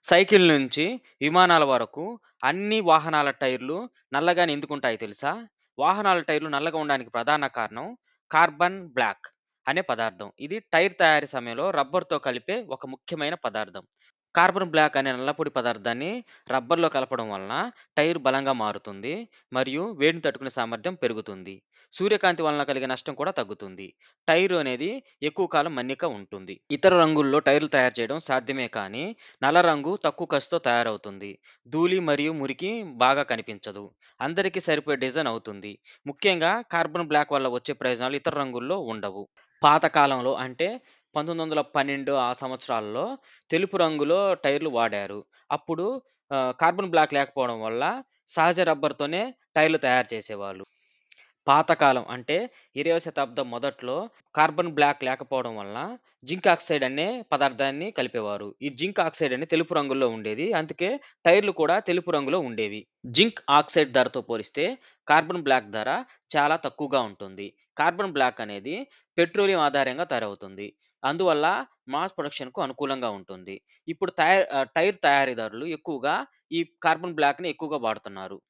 Cycle నుంచి విమానాల వరకు అన్ని వాహనాల టైర్లు నల్లగానే ఎందుకుంటాయో తెలుసా? వాహనాల టైర్లు నల్లగా ఉండడానికి ప్రధాన కారణం కార్బన్ బ్లాక్ అనే పదార్థం. ఇది టైర్ తయారీ సమయంలో రబ్బర్‌తో కలిపే ఒక ముఖ్యమైన పదార్థం. కార్బన్ బ్లాక్ అనే నల్లపొడి పదార్థాన్ని రబ్బర్‌లో కలపడం వలన టైర్ బలంగా మారుతుంది మరియు వేడిని తట్టుకునే సామర్థ్యం పెరుగుతుంది. సూర్యకాంతి వలన కలిగే నష్టం కూడా తగ్గుతుంది. టైరు అనేది ఎక్కువ కాలం మన్నిక ఉంటుంది. ఇతర రంగుల్లో టైర్లు తయారు చేయడం సాధ్యమే కానీ నల్ల రంగు తక్కువ ఖర్చుతో తయారవుతుంది. ధూళి మరియు మురికి బాగా కనిపించదు. అందరికీ సరిపోయే డిజైన్ అవుతుంది. ముఖ్యంగా కార్బన్ బ్లాక్ వల్ల వచ్చే ప్రయోజనాలు ఇతర రంగుల్లో ఉండవు. పాత కాలంలో అంటే 1912 ఆ సంవత్సరాల్లో తెలుపు రంగులో టైర్లు వాడారు. అప్పుడు కార్బన్ బ్లాక్ లేకపోవడం వల్ల సహజ రబ్బర్‌తోనే టైర్లు తయారు చేసేవాళ్ళు. పాతకాలం అంటే 20వ శతాబ్దం మొదట్లో కార్బన్ బ్లాక్ లేకపోవడం వలన జింక్ ఆక్సైడ్ అనే పదార్థాన్ని కలిపేవారు. ఈ జింక్ ఆక్సైడ్ అనేది తెలుపు రంగులో ఉండేది. అందుకే టైర్లు కూడా తెలుపు రంగులో ఉండేవి. జింక్ ఆక్సైడ్ ధరతో పోలిస్తే కార్బన్ బ్లాక్ ధర చాలా తక్కువగా ఉంటుంది. కార్బన్ బ్లాక్ అనేది పెట్రోలియం ఆధారంగా తయారవుతుంది. అందువల్ల మాస్ ప్రొడక్షన్‌కు అనుకూలంగా ఉంటుంది. ఇప్పుడు టైర్ తయారీదారులు ఎక్కువగా ఈ కార్బన్ బ్లాక్‌ని ఎక్కువగా వాడుతున్నారు.